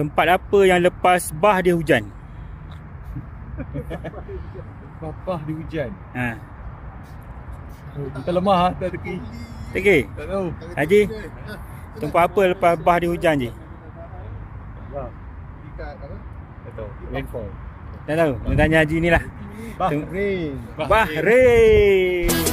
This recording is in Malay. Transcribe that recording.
Tempat apa yang lepas bah dia hujan? Bah dia hujan. Ha. Kita lemah tak teki. Teki? Tak tahu. Haji? Tempat apa lepas bah dia hujan je? Tak tahu. Rainfall. Tak tahu. Nak tanya Haji ni lah. Bahrain. Bahrain.